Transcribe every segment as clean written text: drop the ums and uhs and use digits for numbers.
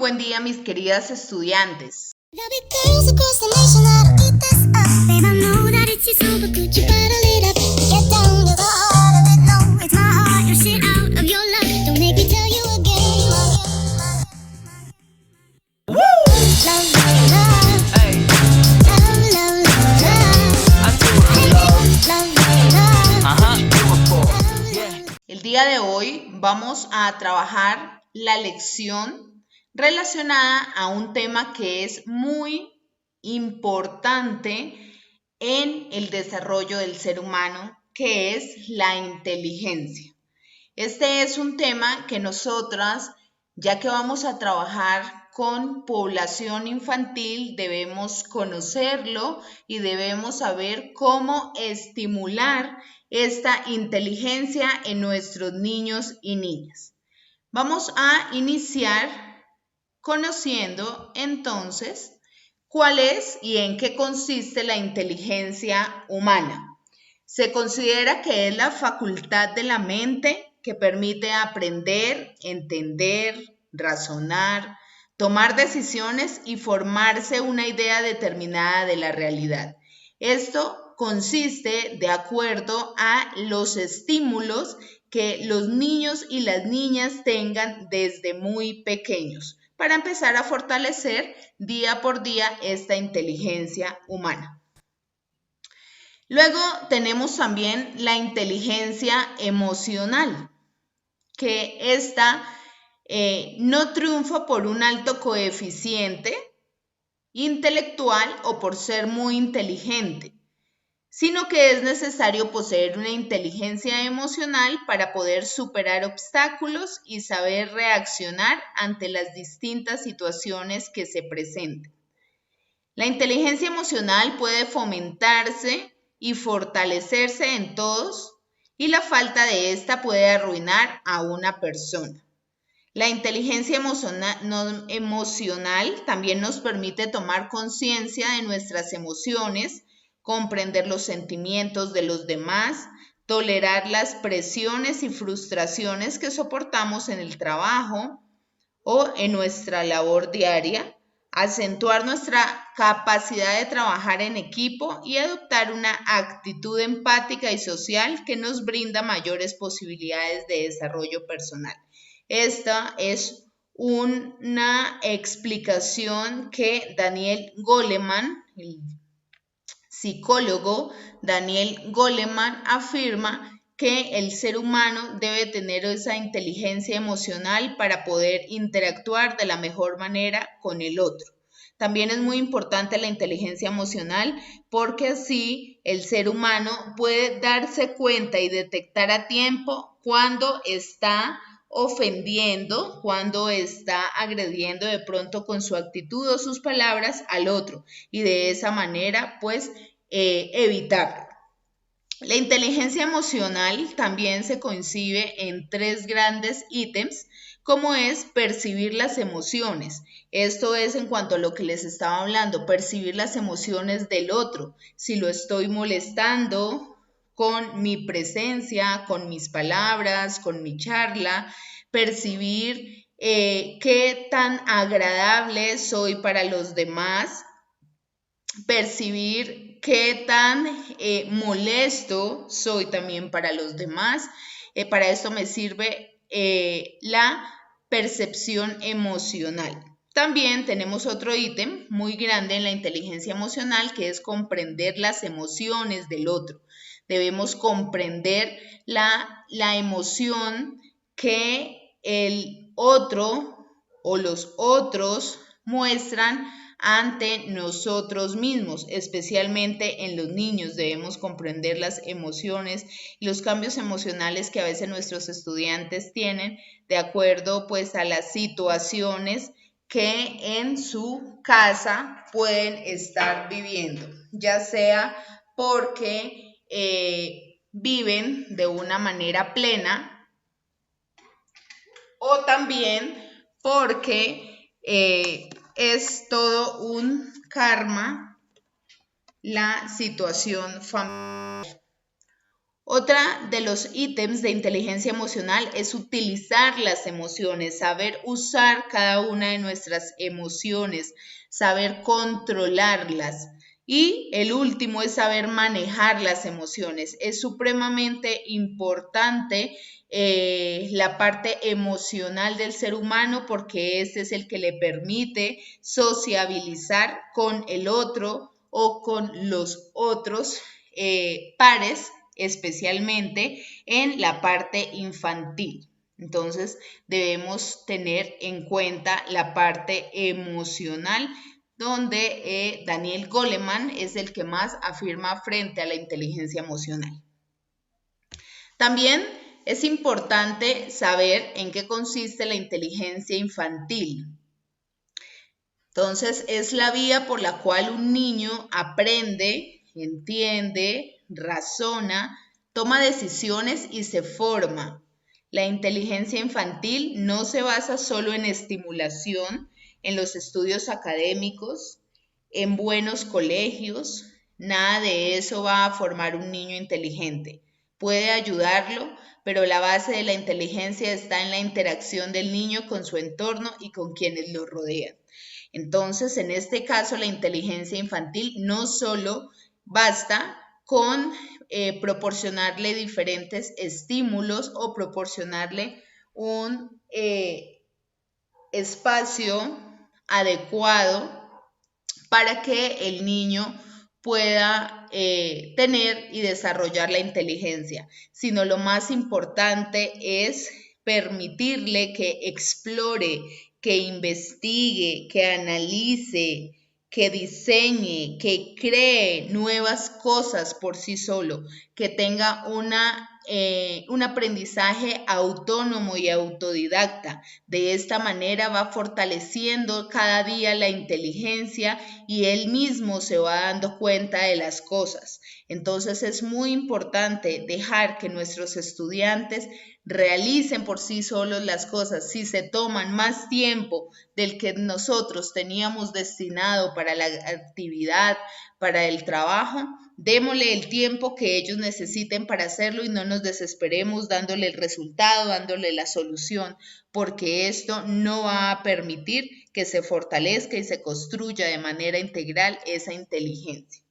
buen día, mis queridas estudiantes. El día de hoy vamos a trabajar la lección relacionada a un tema que es muy importante en el desarrollo del ser humano, que es la inteligencia. Este es un tema que nosotras, ya que vamos a trabajar con población infantil, debemos conocerlo y debemos saber cómo estimular esta inteligencia en nuestros niños y niñas. Vamos a iniciar conociendo entonces cuál es y en qué consiste la inteligencia humana. Se considera que es la facultad de la mente que permite aprender, entender, razonar, tomar decisiones y formarse una idea determinada de la realidad. Esto consiste de acuerdo a los estímulos que los niños y las niñas tengan desde muy pequeños para empezar a fortalecer día por día esta inteligencia humana. Luego tenemos también la inteligencia emocional, que esta no triunfa por un alto coeficiente intelectual o por ser muy inteligente, sino que es necesario poseer una inteligencia emocional para poder superar obstáculos y saber reaccionar ante las distintas situaciones que se presenten. La inteligencia emocional puede fomentarse y fortalecerse en todos, y la falta de esta puede arruinar a una persona. La inteligencia emocional también nos permite tomar conciencia de nuestras emociones, comprender los sentimientos de los demás, tolerar las presiones y frustraciones que soportamos en el trabajo o en nuestra labor diaria, acentuar nuestra capacidad de trabajar en equipo y adoptar una actitud empática y social que nos brinda mayores posibilidades de desarrollo personal. Esta es una explicación que Daniel Goleman, el psicólogo Daniel Goleman, afirma que el ser humano debe tener esa inteligencia emocional para poder interactuar de la mejor manera con el otro. También es muy importante la inteligencia emocional porque así el ser humano puede darse cuenta y detectar a tiempo cuando está ofendiendo, cuando está agrediendo de pronto con su actitud o sus palabras al otro, y de esa manera pues evitarlo. La inteligencia emocional también se concibe en tres grandes ítems, como es percibir las emociones. Esto es en cuanto a lo que les estaba hablando, percibir las emociones del otro. Si lo estoy molestando con mi presencia, con mis palabras, con mi charla, percibir qué tan agradable soy para los demás, percibir qué tan molesto soy también para los demás. Para esto me sirve la percepción emocional. También tenemos otro ítem muy grande en la inteligencia emocional, que es comprender las emociones del otro. Debemos comprender la emoción que el otro o los otros muestran ante nosotros mismos, especialmente en los niños. Debemos comprender las emociones y los cambios emocionales que a veces nuestros estudiantes tienen de acuerdo pues a las situaciones que en su casa pueden estar viviendo, ya sea porque viven de una manera plena o también porque es todo un karma la situación familiar. Otra de los ítems de inteligencia emocional es utilizar las emociones, saber usar cada una de nuestras emociones, saber controlarlas. Y el último es saber manejar las emociones. Es supremamente importante la parte emocional del ser humano porque este es el que le permite sociabilizar con el otro o con los otros pares, especialmente en la parte infantil. Entonces debemos tener en cuenta la parte emocional, donde Daniel Goleman es el que más afirma frente a la inteligencia emocional. También es importante saber en qué consiste la inteligencia infantil. Entonces, es la vía por la cual un niño aprende, entiende, razona, toma decisiones y se forma. La inteligencia infantil no se basa solo en estimulación, en los estudios académicos, en buenos colegios. Nada de eso va a formar un niño inteligente. Puede ayudarlo, pero la base de la inteligencia está en la interacción del niño con su entorno y con quienes lo rodean. Entonces, en este caso, la inteligencia infantil no solo basta con proporcionarle diferentes estímulos o proporcionarle un espacio adecuado para que el niño pueda tener y desarrollar la inteligencia, sino lo más importante es permitirle que explore, que investigue, que analice, que diseñe, que cree nuevas cosas por sí solo, que tenga un aprendizaje autónomo y autodidacta. De esta manera va fortaleciendo cada día la inteligencia y él mismo se va dando cuenta de las cosas. Entonces es muy importante dejar que nuestros estudiantes realicen por sí solos las cosas. Si se toman más tiempo del que nosotros teníamos destinado para la actividad, para el trabajo, démosle el tiempo que ellos necesiten para hacerlo y no nos desesperemos dándole el resultado, dándole la solución, porque esto no va a permitir que se fortalezca y se construya de manera integral esa inteligencia.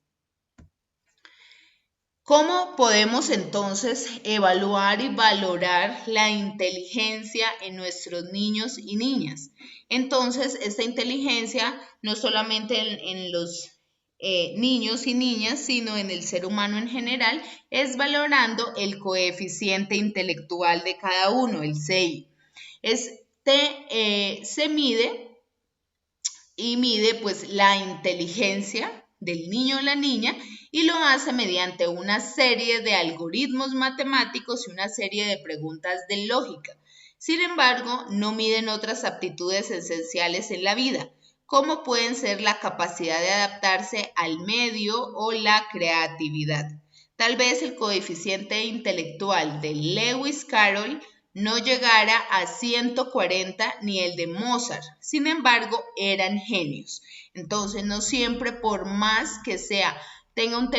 ¿Cómo podemos entonces evaluar y valorar la inteligencia en nuestros niños y niñas? Entonces, esta inteligencia no solamente en los niños y niñas, sino en el ser humano en general, es valorando el coeficiente intelectual de cada uno, el CI. Se mide y mide pues la inteligencia del niño o la niña y lo hace mediante una serie de algoritmos matemáticos y una serie de preguntas de lógica. Sin embargo, no miden otras aptitudes esenciales en la vida, como pueden ser la capacidad de adaptarse al medio o la creatividad. Tal vez el coeficiente intelectual de Lewis Carroll no llegara a 140 ni el de Mozart. Sin embargo, eran genios. Entonces, no siempre por más que tenga un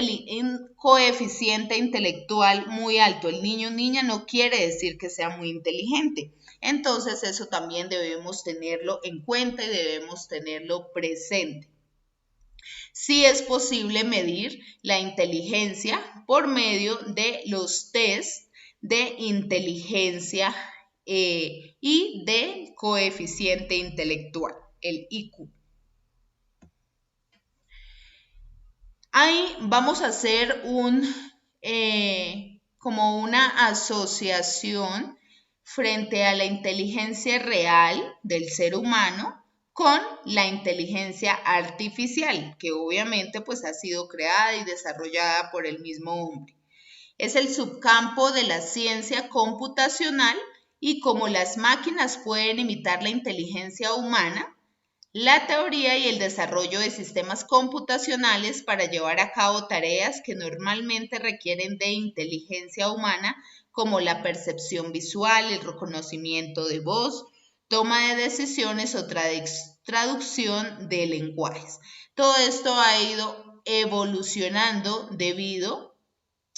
coeficiente intelectual muy alto, el niño o niña no quiere decir que sea muy inteligente. Entonces, eso también debemos tenerlo en cuenta y debemos tenerlo presente. Sí es posible medir la inteligencia por medio de los test de inteligencia y de coeficiente intelectual, el IQ. Ahí vamos a hacer como una asociación frente a la inteligencia real del ser humano con la inteligencia artificial, que obviamente pues ha sido creada y desarrollada por el mismo hombre. Es el subcampo de la ciencia computacional y como las máquinas pueden imitar la inteligencia humana, la teoría y el desarrollo de sistemas computacionales para llevar a cabo tareas que normalmente requieren de inteligencia humana, como la percepción visual, el reconocimiento de voz, toma de decisiones o traducción de lenguajes. Todo esto ha ido evolucionando debido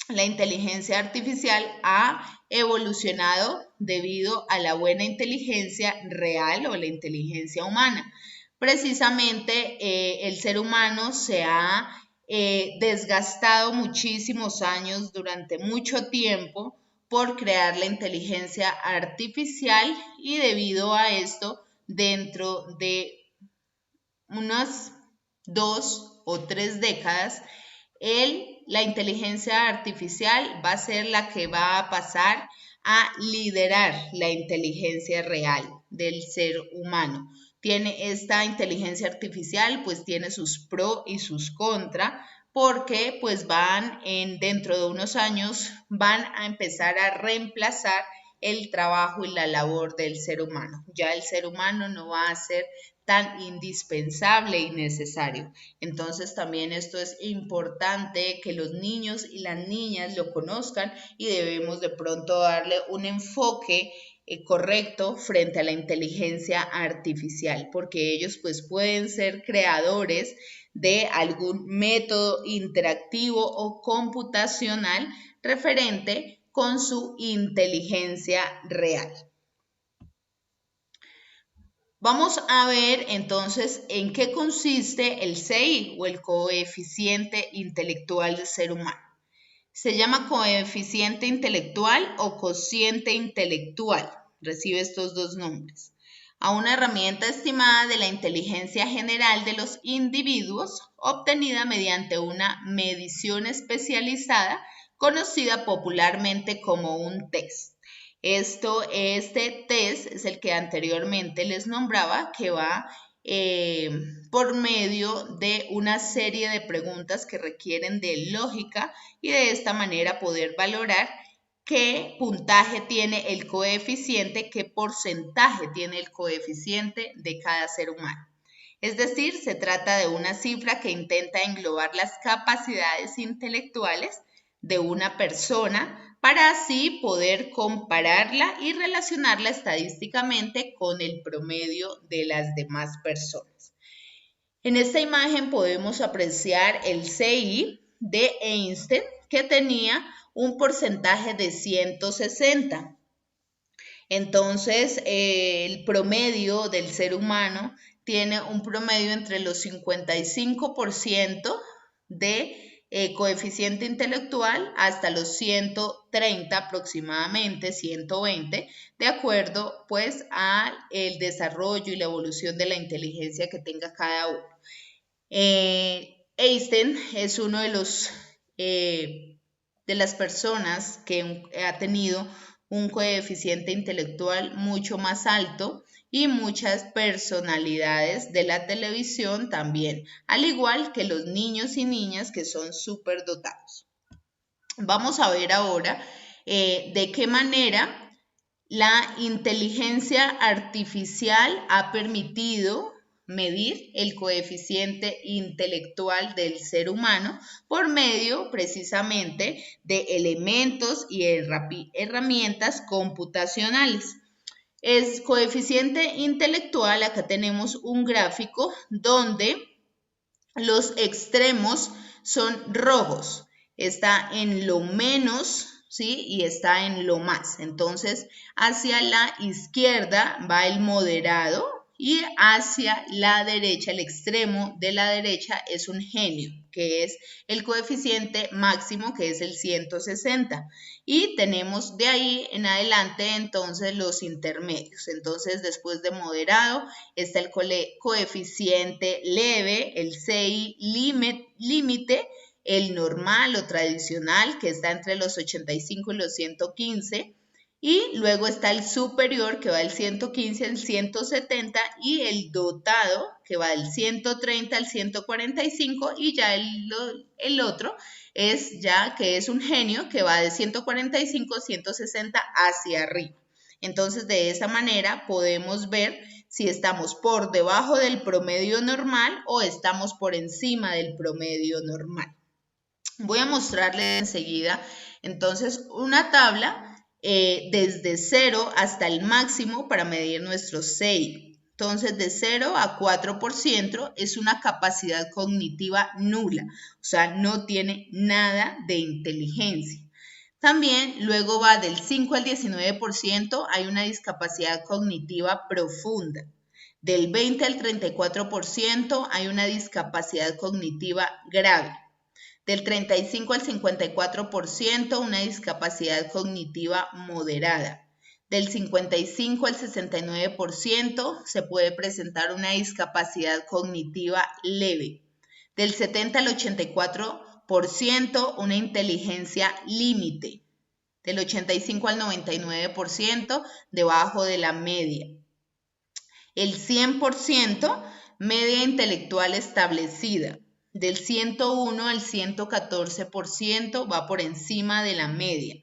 la inteligencia artificial ha evolucionado debido a la buena inteligencia real o la inteligencia humana. Precisamente el ser humano se ha desgastado muchísimos años durante mucho tiempo por crear la inteligencia artificial y debido a esto, dentro de unas 2 o 3 décadas, la inteligencia artificial va a ser la que va a pasar a liderar la inteligencia real del ser humano. Tiene esta inteligencia artificial, pues tiene sus pros y sus contras, porque pues dentro de unos años van a empezar a reemplazar el trabajo y la labor del ser humano. Ya el ser humano no va a ser tan indispensable y necesario. Entonces también esto es importante que los niños y las niñas lo conozcan y debemos de pronto darle un enfoque correcto frente a la inteligencia artificial, porque ellos pues pueden ser creadores de algún método interactivo o computacional referente con su inteligencia real. Vamos a ver entonces en qué consiste el CI o el coeficiente intelectual del ser humano. Se llama coeficiente intelectual o cociente intelectual. Recibe estos dos nombres. A una herramienta estimada de la inteligencia general de los individuos obtenida mediante una medición especializada conocida popularmente como un test. Este test es el que anteriormente les nombraba, que va por medio de una serie de preguntas que requieren de lógica y de esta manera poder valorar qué puntaje tiene el coeficiente, qué porcentaje tiene el coeficiente de cada ser humano. Es decir, se trata de una cifra que intenta englobar las capacidades intelectuales de una persona para así poder compararla y relacionarla estadísticamente con el promedio de las demás personas. En esta imagen podemos apreciar el CI de Einstein, que tenía un porcentaje de 160. Entonces, el promedio del ser humano tiene un promedio entre los 55% de coeficiente intelectual hasta los 130 aproximadamente, 120, de acuerdo pues al desarrollo y la evolución de la inteligencia que tenga cada uno. Einstein es uno de las personas que ha tenido un coeficiente intelectual mucho más alto y muchas personalidades de la televisión también, al igual que los niños y niñas que son súper dotados. Vamos a ver ahora de qué manera la inteligencia artificial ha permitido medir el coeficiente intelectual del ser humano por medio precisamente de elementos y herramientas computacionales. El coeficiente intelectual, acá tenemos un gráfico donde los extremos son rojos. Está en lo menos, ¿sí? Y está en lo más. Entonces, hacia la izquierda va el moderado y hacia la derecha, el extremo de la derecha es un genio, que es el coeficiente máximo, que es el 160. Y tenemos de ahí en adelante entonces los intermedios. Entonces, después de moderado está el coeficiente leve, el CI límite, el normal o tradicional, que está entre los 85 y los 115, y luego está el superior, que va del 115 al 170, y el dotado, que va del 130 al 145, y ya el otro es ya que es un genio, que va de 145 a 160 hacia arriba. Entonces, de esa manera podemos ver si estamos por debajo del promedio normal o estamos por encima del promedio normal. Voy a mostrarles enseguida entonces una tabla desde 0 hasta el máximo para medir nuestro CI. Entonces, de 0 a 4% es una capacidad cognitiva nula, o sea, no tiene nada de inteligencia. También luego va del 5 al 19%, hay una discapacidad cognitiva profunda. Del 20 al 34% hay una discapacidad cognitiva grave. Del 35 al 54% una discapacidad cognitiva moderada. Del 55 al 69% se puede presentar una discapacidad cognitiva leve. Del 70 al 84% una inteligencia límite. Del 85 al 99% debajo de la media. El 100% media intelectual establecida. Del 101 al 114% va por encima de la media.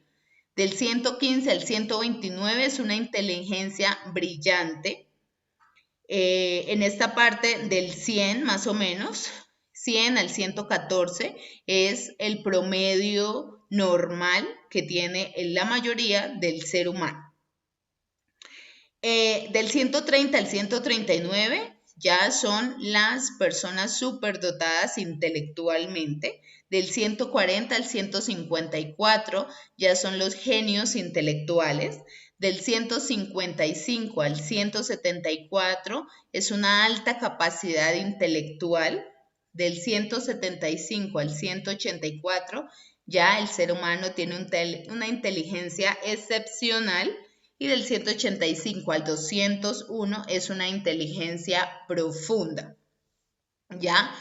Del 115 al 129 es una inteligencia brillante. En esta parte del 100 más o menos, 100 al 114 es el promedio normal que tiene la mayoría del ser humano. Del 130 al 139 ya son las personas superdotadas intelectualmente. Del 140 al 154 ya son los genios intelectuales. Del 155 al 174 es una alta capacidad intelectual. Del 175 al 184 ya el ser humano tiene una inteligencia excepcional. Y del 185 al 201 es una inteligencia profunda. Ya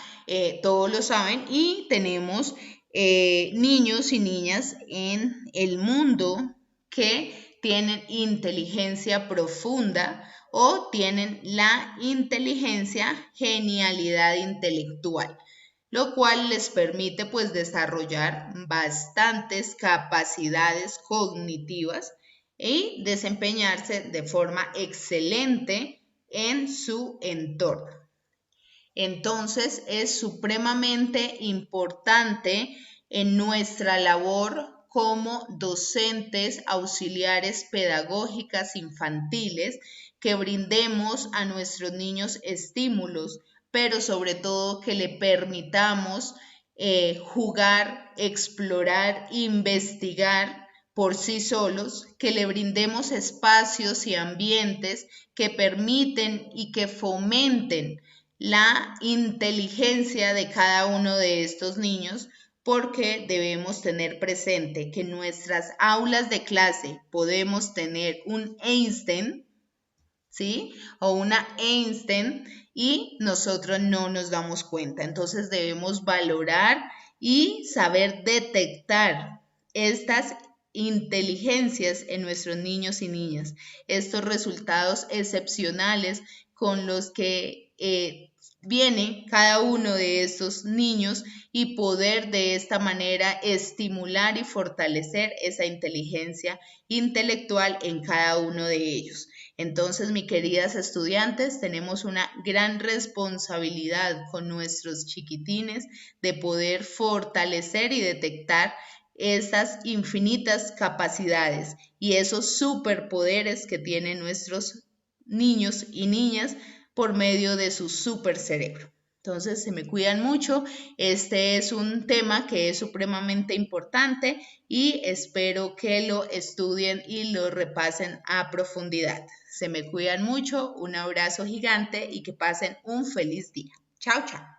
todos lo saben y tenemos niños y niñas en el mundo que tienen inteligencia profunda o tienen la inteligencia genialidad intelectual, lo cual les permite pues desarrollar bastantes capacidades cognitivas y desempeñarse de forma excelente en su entorno. Entonces es supremamente importante en nuestra labor como docentes auxiliares pedagógicas infantiles que brindemos a nuestros niños estímulos, pero sobre todo que le permitamos jugar, explorar, investigar por sí solos, que le brindemos espacios y ambientes que permiten y que fomenten la inteligencia de cada uno de estos niños, porque debemos tener presente que en nuestras aulas de clase podemos tener un Einstein, ¿sí? O una Einstein y nosotros no nos damos cuenta. Entonces debemos valorar y saber detectar estas inteligencias en nuestros niños y niñas, estos resultados excepcionales con los que viene cada uno de estos niños y poder de esta manera estimular y fortalecer esa inteligencia intelectual en cada uno de ellos. Entonces, mis queridas estudiantes, tenemos una gran responsabilidad con nuestros chiquitines de poder fortalecer y detectar estas infinitas capacidades y esos superpoderes que tienen nuestros niños y niñas por medio de su super cerebro. Entonces, se me cuidan mucho. Este es un tema que es supremamente importante y espero que lo estudien y lo repasen a profundidad. Se me cuidan mucho, un abrazo gigante y que pasen un feliz día. Chao, chao.